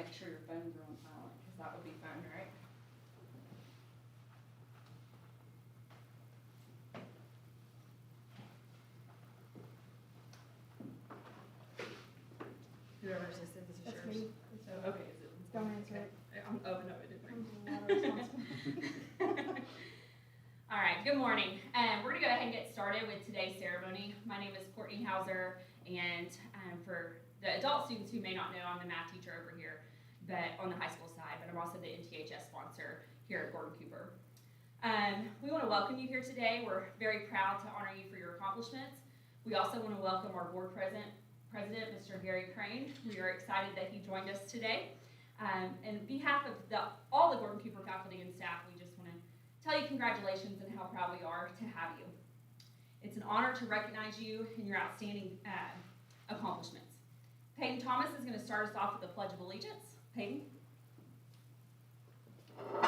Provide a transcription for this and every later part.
make sure your phones are on silent, because that would be fun, right? Whoever just said this is That's yours. me. So, okay, is it? Don't answer it. Oh, no, it didn't ring. I'm a lot of responsibility. All right, good morning. We're gonna go ahead and get started with today's ceremony. My name is Courtney Hauser, and for the adult students who may not know, I'm the math teacher over here, but on the high school side, but I'm also the NTHS sponsor here at Gordon Cooper. We wanna welcome you here today. We're very proud to honor you for your accomplishments. We also wanna welcome our board president, Mr. Gary Crane. We are excited that he joined us today. And on behalf of all the Gordon Cooper faculty and staff, we just want to tell you congratulations and how proud we are to have you. It's an honor to recognize you and your outstanding accomplishments. Peyton Thomas is going to start us off with the Pledge of Allegiance. Peyton? Will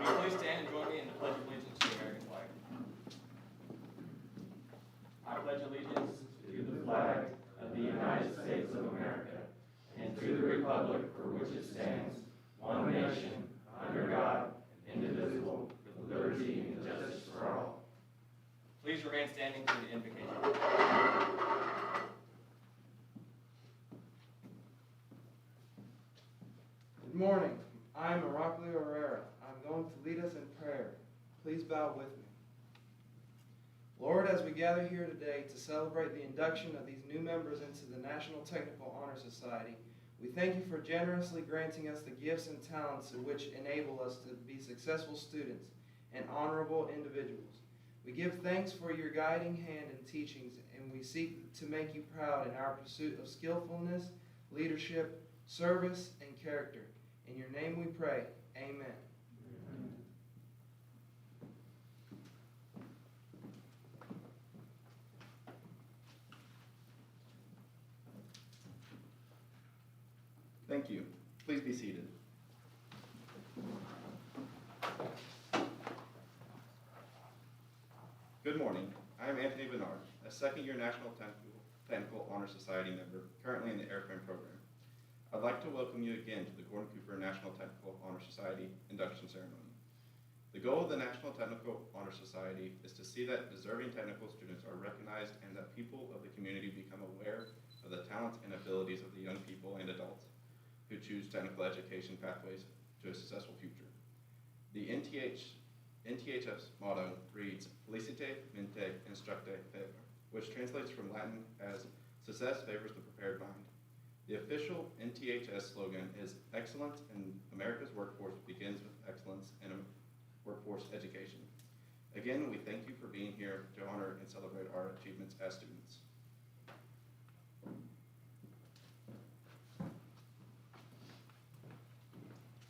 you please stand and join me in the Pledge of Allegiance to the American flag? I pledge allegiance to the flag of the United States of America and to the republic for which it stands, one nation, under God, indivisible, with liberty and justice for all. Please remain standing for the invocation. Good morning. I am Irakli Herrera. I'm going to lead us in prayer. Please bow with me. Lord, as we gather here today to celebrate the induction of these new members into the National Technical Honor Society, we thank you for generously granting us the gifts and talents which enable us to be successful students and honorable individuals. We give thanks for your guiding hand and teachings, and we seek to make you proud in our pursuit of skillfulness, leadership, service, and character. In your name we pray. Amen. Thank you. Please be seated. Good morning. I am Anthony Bernard, a second-year National Technical Honor Society member, currently in the airframe program. I'd like to welcome you again to the Gordon Cooper National Technical Honor Society induction ceremony. The goal of the National Technical Honor Society is to see that deserving technical students are recognized and that people of the community become aware of the talents and abilities of the young people and adults who choose technical education pathways to a successful future. The NTHS motto reads, Felicite, mente, instructe, favor, which translates from Latin as, success favors the prepared mind. The official NTHS slogan is, excellence in America's workforce begins with excellence in workforce education. Again, we thank you for being here to honor and celebrate our achievements as students.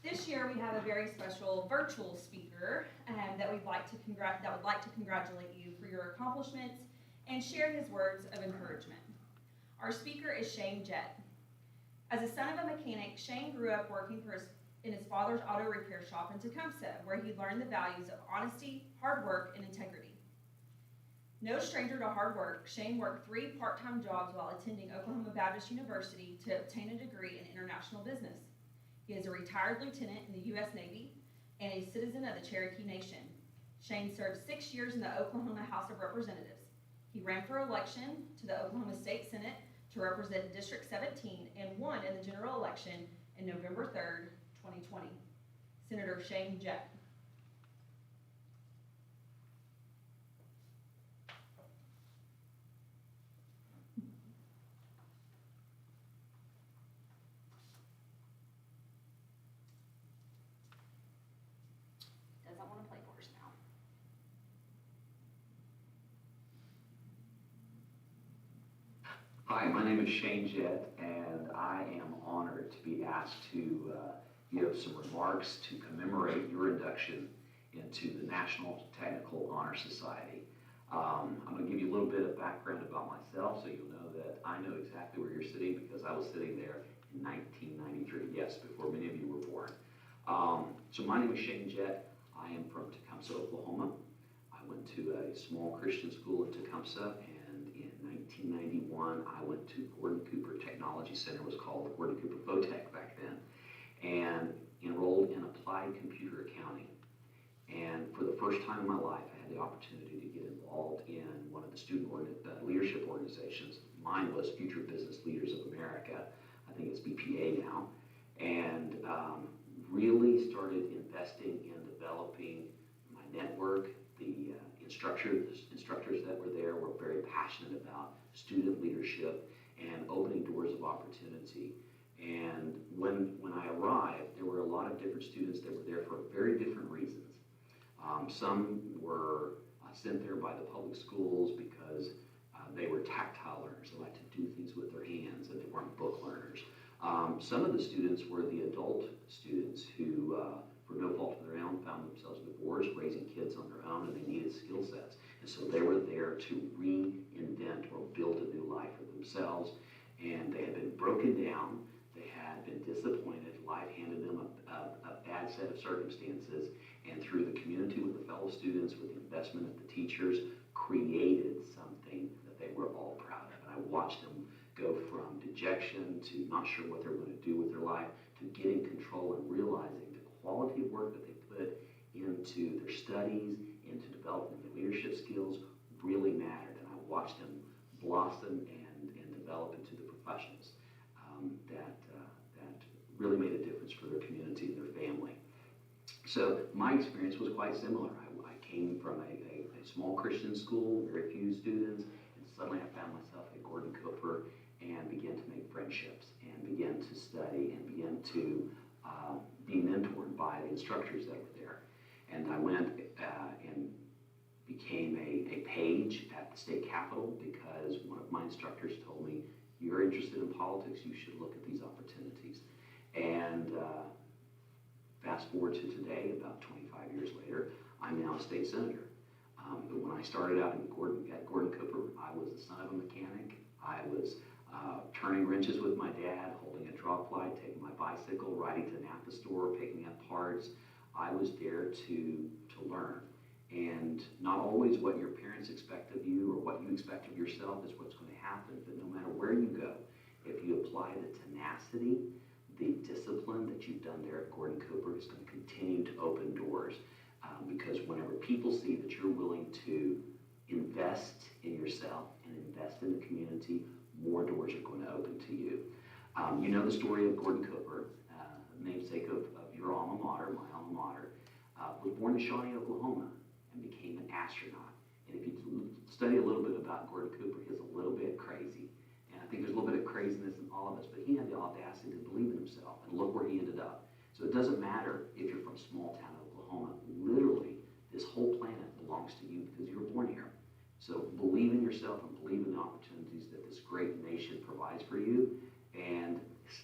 This year we have a very special virtual speaker that would like to congratulate you for your accomplishments and share his words of encouragement. Our speaker is Jett. As a son of a mechanic, Shane grew up working in his father's auto repair shop in Tecumseh, where he learned the values of honesty, hard work, and integrity. No stranger to hard work, Shane worked 3 part-time jobs while attending Oklahoma Baptist University to obtain a degree in international business. He is a retired lieutenant in the U.S. Navy and a citizen of the Cherokee Nation. Shane served 6 years in the Oklahoma House of Representatives. He ran for election to the Oklahoma State Senate to represent District 17 and won in the general election in November 3rd, 2020. Senator Jett. Doesn't want to play for us now. Hi, my name is Jett, and I am honored to be asked to give some remarks to commemorate your induction into the National Technical Honor Society. I'm going to give you a little bit of background about myself so you'll know that I know exactly where you're sitting because I was sitting there in 1993, yes, before many of you were born. So my name is Jett. I am from Tecumseh, Oklahoma. I went to a small Christian school in Tecumseh, and in 1991, I went to Gordon Cooper Technology Center, it was called the Gordon Cooper Votech back then, and enrolled in applied computer accounting. And for the first time in my life, I had the opportunity to get involved in one of the student leadership organizations. Mine was Future Business Leaders of America. I think it's BPA now. And really started investing in developing my network. The instructors that were there were very passionate about student leadership and opening doors of opportunity. And when I arrived, there were a lot of different students that were there for very different reasons. Some were sent there by the public schools because they were tactile learners. They liked to do things with their hands and they weren't book learners. Some of the students were the adult students who, for no fault of their own, found themselves divorced, raising kids on their own, and they needed skill sets. And so they were there to reinvent or build a new life for themselves. And they had been broken down. They had been disappointed. Life handed them a bad set of circumstances. And through the community with the fellow students, with the investment of the teachers, created something that they were all proud of. And I watched them go from dejection to not sure what they were going to do with their life to getting control and realizing the quality of work that they put into their studies, into developing their leadership skills really mattered. And I watched them blossom and develop into the professionals that really made a difference for their community and their family. So my experience was quite similar. I came from a small Christian school, very few students, and suddenly I found myself at Gordon Cooper and began to make friendships and began to study and began to be mentored by the instructors that were there. And I went and became a page at the state capitol because one of my instructors told me, you're interested in politics, you should look at these opportunities. And fast forward to today, about 25 years later, I'm now a state senator. But when I started out at Gordon Cooper, I was the son of a mechanic. I was turning wrenches with my dad, holding a drop light, taking my bicycle, riding to Napa store, picking up parts. I was there to learn. And not always what your parents expect of you or what you expect of yourself is what's going to happen, but no matter where you go, if you apply the tenacity, the discipline that you've done there at Gordon Cooper is going to continue to open doors. Because whenever people see that you're willing to invest in yourself and invest in the community, more doors are going to open to you. You know the story of Gordon Cooper, namesake of your alma mater, my alma mater, was born in Shawnee, Oklahoma, and became an astronaut. And if you study a little bit about Gordon Cooper, he's a little bit crazy. And I think there's a little bit of craziness in all of us, but he had the audacity to believe in himself, and look where he ended up. So it doesn't matter if you're from small town Oklahoma. Literally, this whole planet belongs to you because you were born here. So believe in yourself and believe in the opportunities that this great nation provides for you, and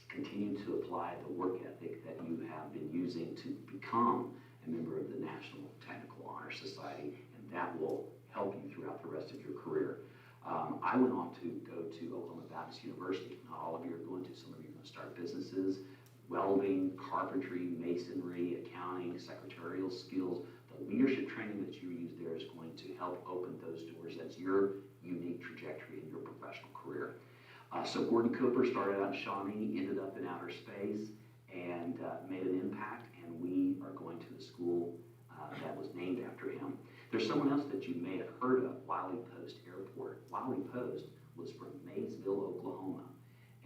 continue to apply the work ethic that you have been using to become a member of the National Technical Honor Society, and that will help you throughout the rest of your career. I went on to go to Oklahoma Baptist University. Not all of you are going to. Some of you are going to start businesses, welding, carpentry, masonry, accounting, secretarial skills. The leadership training that you use there is going to help open those doors. That's your unique trajectory in your professional career. So Gordon Cooper started out in Shawnee, ended up in outer space, and made an impact, and we are going to the school that was named after him. There's someone else that you may have heard of, Wiley Post Airport. Wiley Post was from Maysville, Oklahoma,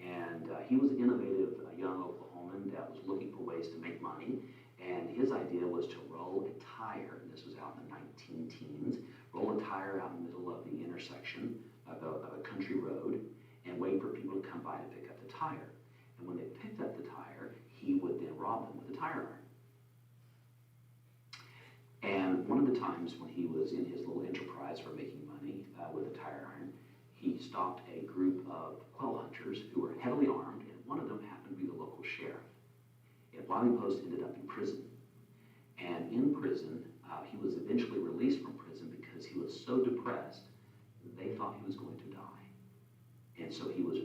and he was an innovative young Oklahoman that was looking for ways to make money, and his idea was to roll a tire, and this was out in the 19-teens, roll a tire out in the middle of the intersection of a country road, and wait for people to come by to pick up the tire. And when they picked up the tire, he would then rob them with a tire iron. And one of the times when he was in his little enterprise for making money with a tire iron, he stopped a group of quail hunters who were heavily armed, and one of them happened to be the local sheriff. And Wiley Post ended up in prison. And in prison, he was eventually released from prison because he was so depressed, they thought he was going to die. And so he was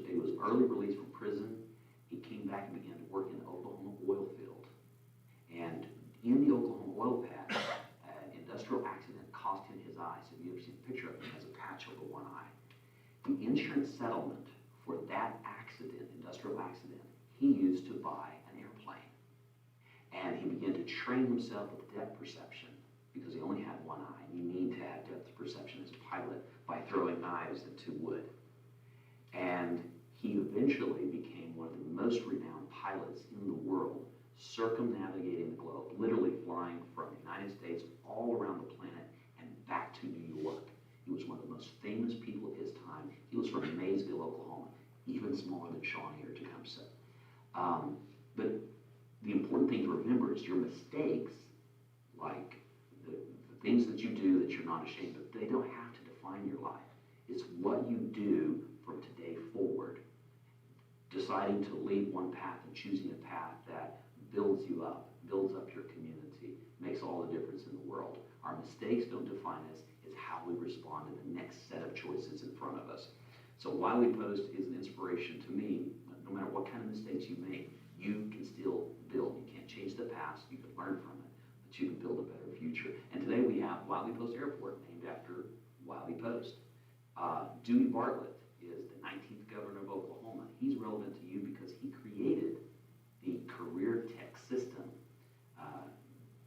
early released from prison. He came back and began to work in the Oklahoma oil field. And in the Oklahoma oil patch, an industrial accident cost him his eye. So if you ever see a picture of him, he has a patch over one eye. The insurance settlement for that accident, industrial accident, he used to buy an airplane. And he began to train himself with depth perception because he only had one eye. And you need to have depth perception as a pilot by throwing knives into wood. And he eventually became one of the most renowned pilots in the world, circumnavigating the globe, literally flying from the United States all around the planet and back to New York. He was one of the most famous people of his time. He was from Maysville, Oklahoma, even smaller than Shawnee or Tecumseh. But the important thing to remember is your mistakes, like the things that you do that you're not ashamed of, they don't have to define your life. It's what you do from today forward. Deciding to leave one path and choosing a path that builds you up, builds up your community, makes all the difference in the world. Our mistakes don't define us, it's how we respond to the next set of choices in front of us. So Wiley Post is an inspiration to me. No matter what kind of mistakes you make, you can still build. You can't change the past, you can learn from it, but you can build a better future. And today we have Wiley Post Airport named after Wiley Post. Dewey Bartlett is the 19th governor of Oklahoma. He's relevant to you because he created the career tech system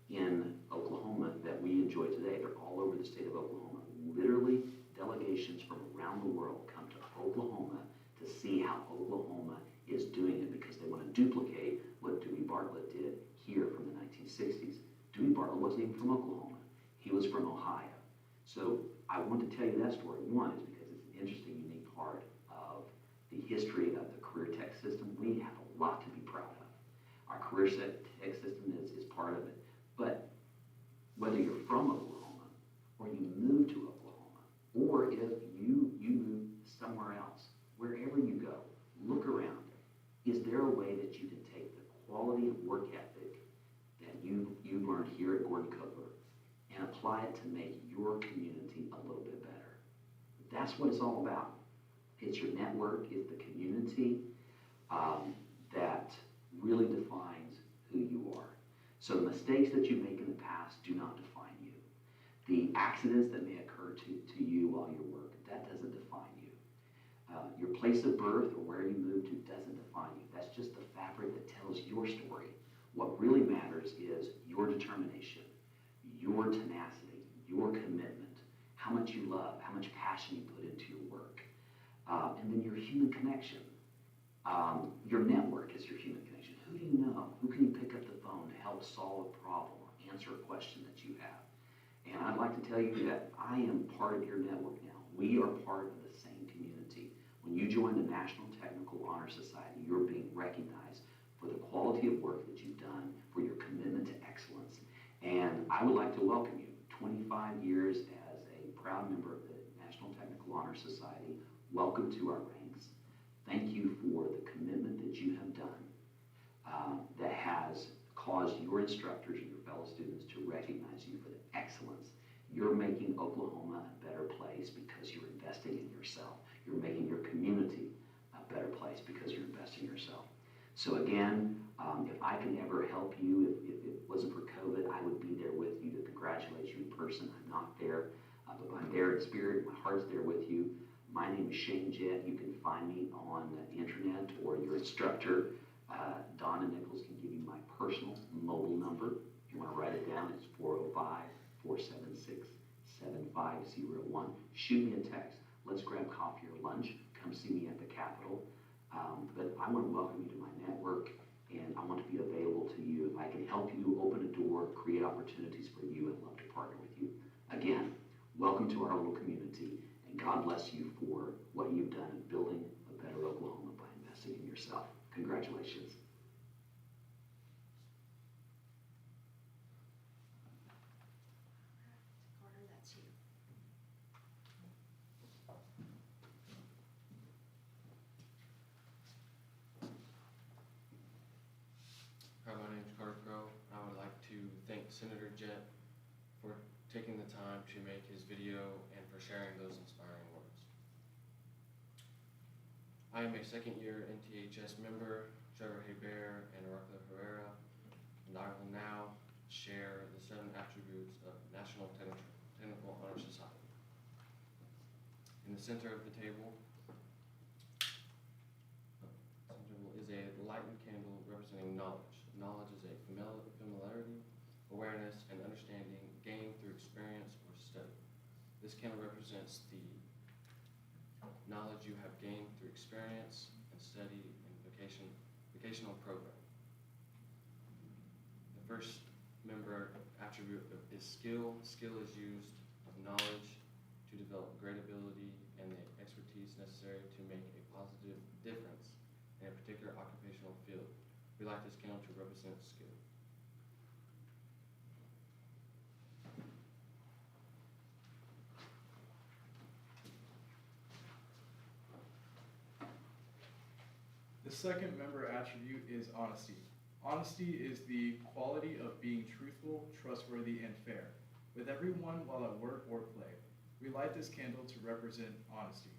in Oklahoma that we enjoy today. They're all over the state of Oklahoma. Literally, delegations from around the world come to Oklahoma to see how Oklahoma is doing it because they want to duplicate what Dewey Bartlett did here from the 1960s. Dewey Bartlett wasn't even from Oklahoma. He was from Ohio. So I want to tell you that story. One is because it's an interesting, unique part of the history of the career tech system. We have a lot to be proud of. Our career tech system is part of it. But whether you're from Oklahoma or you move to Oklahoma, or if you move somewhere else, wherever you go, look around. Is there a way that you can take the quality of work ethic that you've learned here at Gordon Cooper and apply it to make your community a little bit better? That's what it's all about. It's your network, it's the community that really defines who you are. So the mistakes that you make in the past do not define you. The accidents that may occur to you while you work, that doesn't define you. Your place of birth or where you moved to doesn't define you. That's just the fabric that tells your story. What really matters is your determination, your tenacity, your commitment, how much you love, how much passion you put into your work, and then your human connection. Your network is your human connection. Who do you know? Who can you pick up the phone to help solve a problem or answer a question that you have? And I'd like to tell you that I am part of your network now. We are part of the same community. When you join the National Technical Honor Society, you're being recognized for the quality of work that you've done, for your commitment to excellence. And I would like to welcome you. 25 years as a proud member of the National Technical Honor Society. Welcome to our ranks. Thank you for the commitment that you have done that has caused your instructors and your fellow students to recognize you for the excellence. You're making Oklahoma a better place because you're investing in yourself. You're making your community a better place because you're investing in yourself. So again, if I can ever help you, if it wasn't for COVID, I would be there with you to congratulate you in person. I'm not there, but I'm there in spirit. My heart's there with you. My name is Jett. You can find me on the internet, or your instructor, Donna Nichols, can give you my personal mobile number. If you want to write it down, it's 405-476-7501. Shoot me a text. Let's grab coffee or lunch. Come see me at the Capitol. But I want to welcome you to my network, and I want to be available to you. If I can help you open a door, create opportunities for you, I'd love to partner with you. Again, welcome to our little community, and God bless you for what you've done in building a better Oklahoma by investing in yourself. Congratulations. Carter, that's you. Hi, my name is Crowe. I would like to thank Senator Jett for taking the time to make his video and for sharing those inspiring words. I am a second-year NTHS member, Trevor Hebert and Rockler Herrera, and I will now share the 7 attributes of National Technical Honor Society. In the center of the table representing knowledge. Knowledge is a familiarity, awareness, and understanding gained through experience or study. This candle represents the knowledge you have gained through experience and study in vocational program. The first member attribute is skill. Skill is used of knowledge to develop great ability and the expertise necessary to make a positive difference in a particular occupational field. We like this candle to represent skill. The second member attribute is honesty. Honesty is the quality of being truthful, trustworthy, and fair with everyone while at work or play. We light this candle to represent honesty.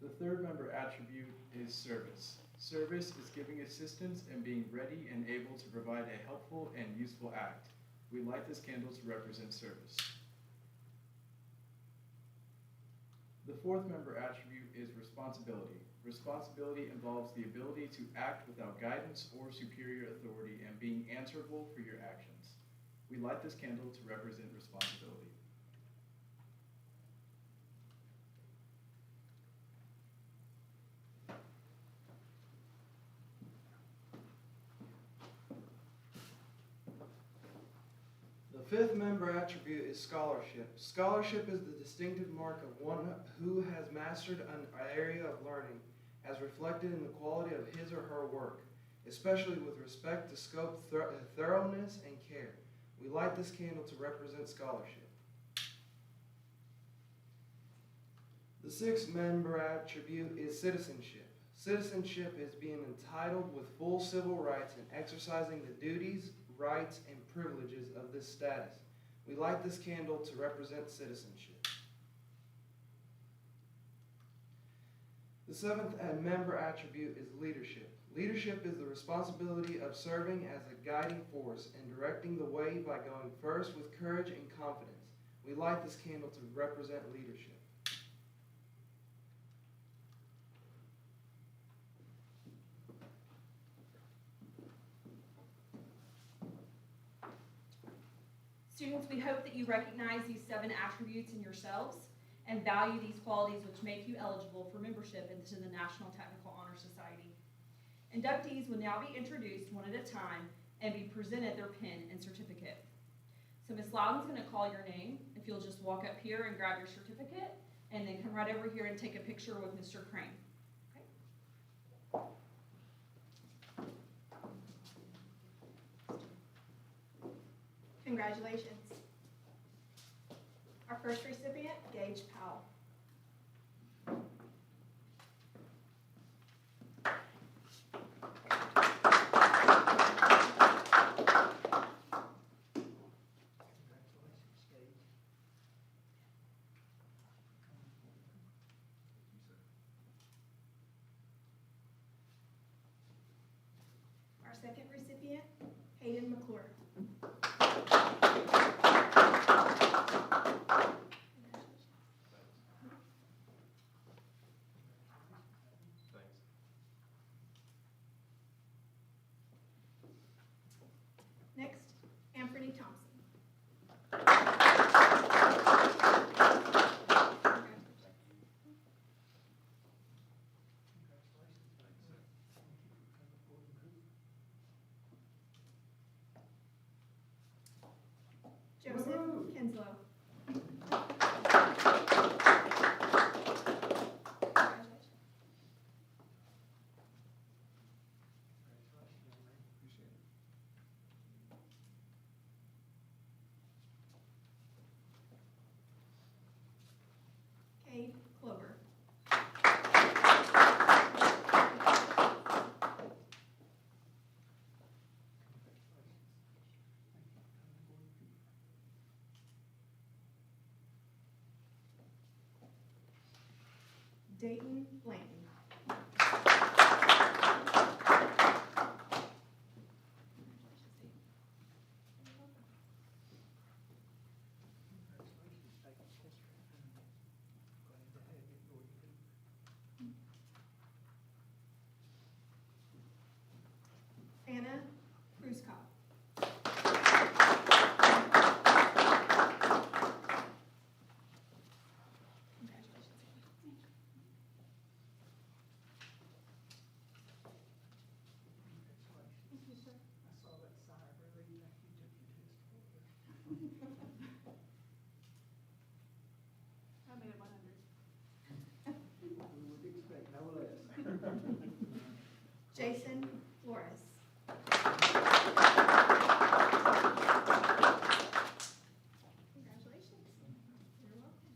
The third member attribute is service. Service is giving assistance and being ready and able to provide a helpful and useful act. We light this candle to represent service. The fourth member attribute is responsibility. Responsibility involves the ability to act without guidance or superior authority and being answerable for your actions. We light this candle to represent responsibility. The fifth member attribute is scholarship. Scholarship is the distinctive mark of one who has mastered an area of learning, as reflected in the quality of his or her work, especially with respect to scope, thoroughness, and care. We light this candle to represent scholarship. The sixth member attribute is citizenship. Citizenship is being entitled with full civil rights and exercising the duties, rights, and privileges of this status. We light this candle to represent citizenship. The seventh member attribute is leadership. Leadership is the responsibility of serving as a guiding force and directing the way by going first with courage and confidence. We light this candle to represent leadership. Students, we hope that you recognize these 7 attributes in yourselves and value these qualities which make you eligible for membership into the National Technical Honor Society. Inductees will now be introduced one at a time and be presented their pin and certificate. So Ms. Loudon's going to call your name. If you'll just walk up here and grab your certificate, and then come right over here and take a picture with Mr. Crane. Congratulations. Our first recipient, Gage Powell. Our second recipient, Hayden McClure. Next, Anthony Thompson. Joseph Kinslow. Cade Clover. Dayton Blanton. I made it 100. We would expect no less. Jason Flores. Congratulations. You're welcome.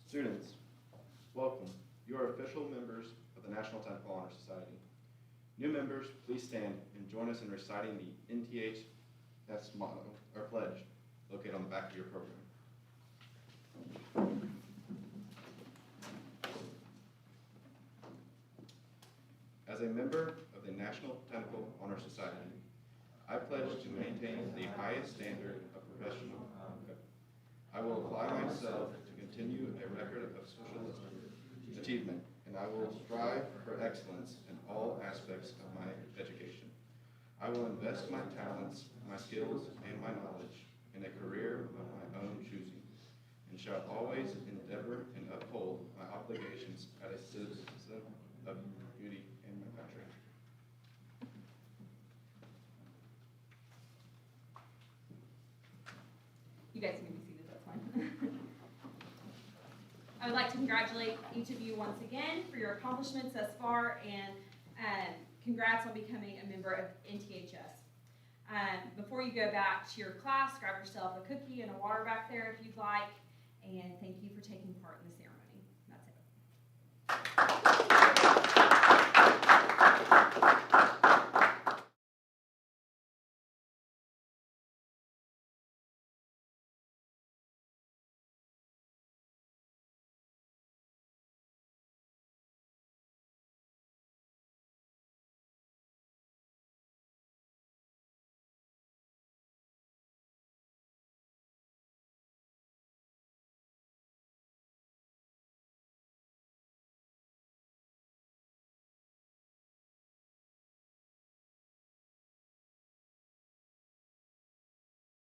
Students, welcome. You are official members of the National Technical Honor Society. New members, please stand and join us in reciting the NTHS motto, or pledge, located on the back of your program. As a member of the National Technical Honor Society, I pledge to maintain the highest standard of professional conduct. I will apply myself to continue a record of social achievement, and I will strive for excellence in all aspects of my education. I will invest my talents, my skills, and my knowledge in a career of my own choosing, and shall always endeavor and uphold my obligations as a citizen of duty in my country. You guys can be seated, that's fine. I would like to congratulate each of you once again for your accomplishments thus far, and congrats on becoming a member of NTHS. Before you go back to your class, grab yourself a cookie and a water back there if you'd like, and thank you for taking part in the ceremony.